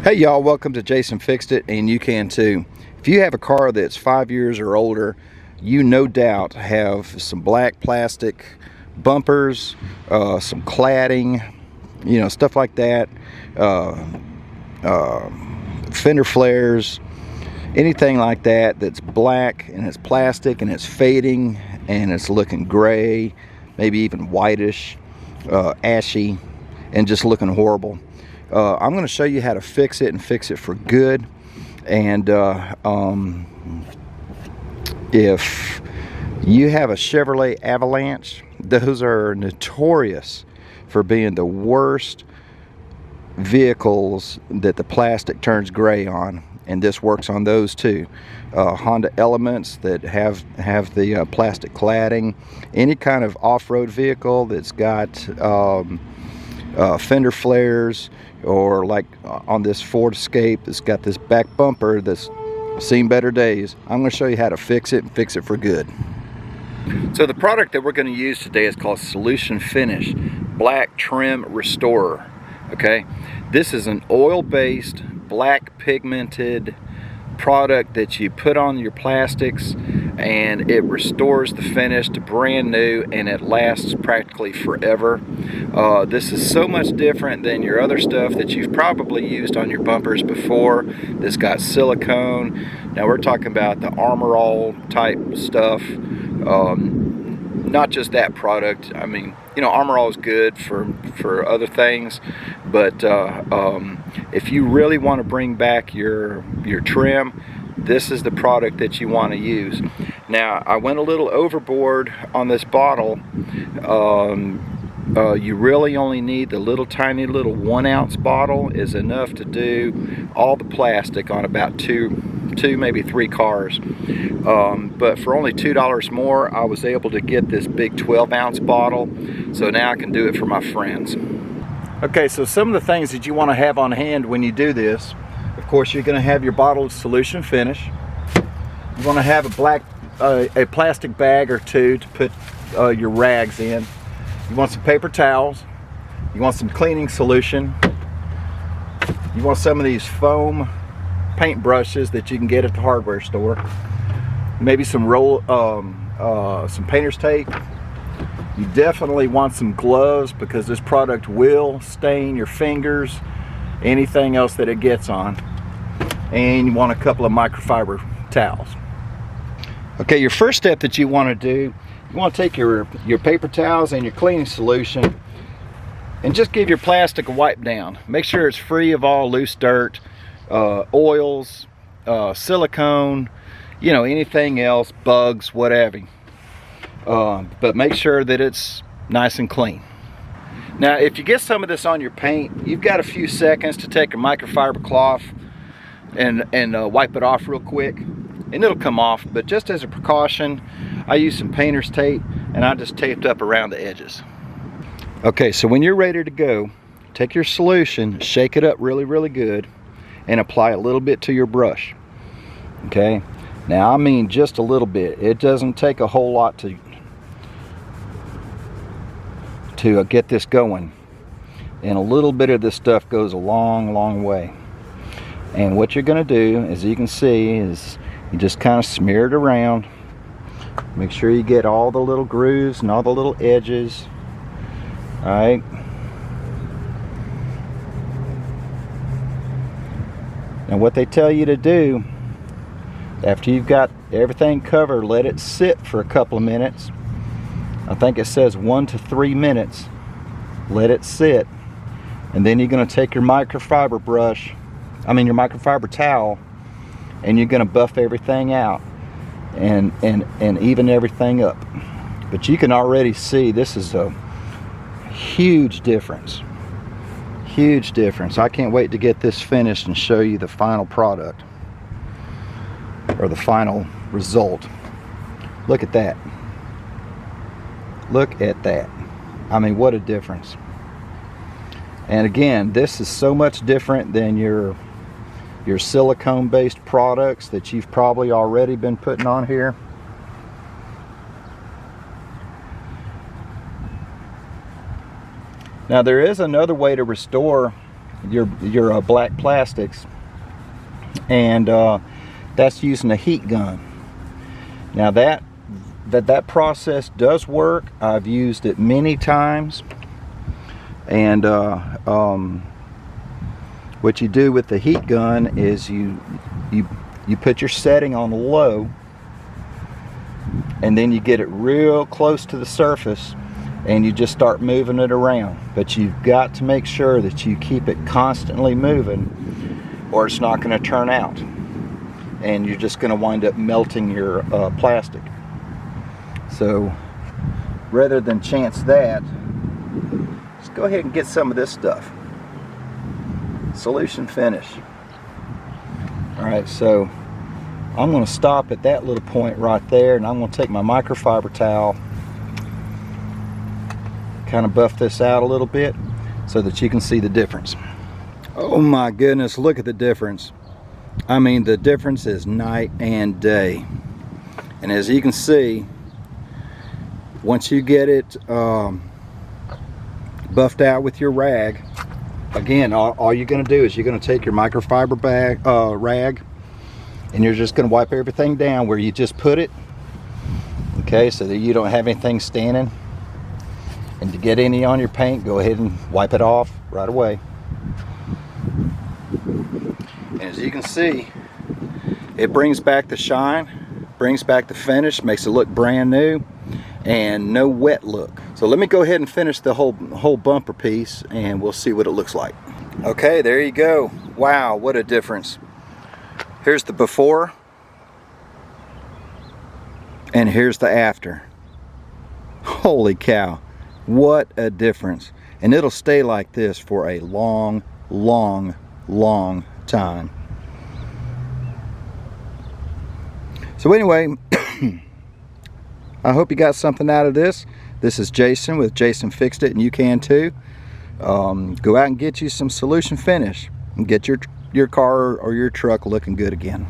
Hey y'all, welcome to Jason Fixed It, and you can too. If you have a car that's 5 years or older, you no doubt have some black plastic bumpers, some cladding, stuff like that, fender flares, anything like that that's black and it's plastic and it's fading and it's looking gray, maybe even whitish, ashy, and just looking horrible. I'm going to show you how to fix it and fix it for good. And if you have a Chevrolet Avalanche, those are notorious for being the worst vehicles that the plastic turns gray on, and this works on those too. Honda Elements that have the plastic cladding, any kind of off-road vehicle that's got fender flares, or like on this Ford Escape that's got this back bumper that's seen better days. I'm going to show you how to fix it and fix it for good. So the product that we're going to use today is called Solution Finish Black Trim Restorer. Okay, this is an oil-based black pigmented product that you put on your plastics, and it restores the finish to brand new, and it lasts practically forever. This is so much different than your other stuff that you've probably used on your bumpers before. This got silicone. Now we're talking about the Armor All type stuff, not just that product. I mean, Armor All is good for other things, but if you really want to bring back your trim, this is the product that you want to use. Now, I went a little overboard on this bottle. You really only need the tiny little 1 ounce bottle is enough to do all the plastic on about two, maybe 3 cars. But for only $2 more, I was able to get this big 12 ounce bottle. So now I can do it for my friends. Okay, so some of the things that you want to have on hand when you do this, of course, you're going to have your bottle of Solution Finish. You want to have a plastic bag or two to put your rags in. You want some paper towels. You want some cleaning solution. You want some of these foam paint brushes that you can get at the hardware store. Maybe some some painter's tape. You definitely want some gloves, because this product will stain your fingers, anything else that it gets on. And you want a couple of microfiber towels. Okay, your first step that you want to do, you want to take your paper towels and your cleaning solution and just give your plastic a wipe down. Make sure it's free of all loose dirt, oils, silicone, anything else, bugs, whatever. But make sure that it's nice and clean. Now, if you get some of this on your paint, you've got a few seconds to take a microfiber cloth and wipe it off real quick, and it'll come off. But just as a precaution, I use some painter's tape, and I just taped up around the edges. Okay, so when you're ready to go, take your solution, shake it up really, really good, and apply a little bit to your brush. Okay, now I mean just a little bit. It doesn't take a whole lot to get this going, and a little bit of this stuff goes a long, long way. And what you're going to do, as you can see, is you just kind of smear it around. Make sure you get all the little grooves and all the little edges. All right. And what they tell you to do, after you've got everything covered, let it sit for a couple of minutes. I think it says 1 to 3 minutes. Let it sit. And then you're going to take your microfiber towel, and you're going to buff everything out and even everything up. But you can already see this is a huge difference. Huge difference. I can't wait to get this finished and show you the final product, or the final result. Look at that. Look at that. I mean, what a difference. And again, this is so much different than your silicone based products that you've probably already been putting on here. Now there is another way to restore your black plastics, and that's using a heat gun. Now that process does work. I've used it many times, and what you do with the heat gun is you put your setting on low, and then you get it real close to the surface, and you just start moving it around. But you've got to make sure that you keep it constantly moving, or it's not going to turn out, and you're just going to wind up melting your plastic. So rather than chance that, let's go ahead and get some of this stuff. Solution finish. Alright, so I'm going to stop at that little point right there, and I'm going to take my microfiber towel, kind of buff this out a little bit so that you can see the difference. Oh my goodness, look at the difference. I mean, the difference is night and day. And as you can see, once you get it buffed out with your rag, again, all you're going to do is you're going to take your microfiber rag, and you're just going to wipe everything down where you just put it, okay, so that you don't have anything standing. And to get any on your paint, go ahead and wipe it off right away. And as you can see, it brings back the shine, brings back the finish, makes it look brand new, and no wet look. So let me go ahead and finish the whole bumper piece, and we'll see what it looks like. Okay, there you go. Wow, what a difference. Here's the before, and here's the after. Holy cow, what a difference. And it'll stay like this for a long, long, long time. So anyway, I hope you got something out of this. This is Jason with Jason Fixed It, and you can too. Go out and get you some Solution Finish and get your car or your truck looking good again.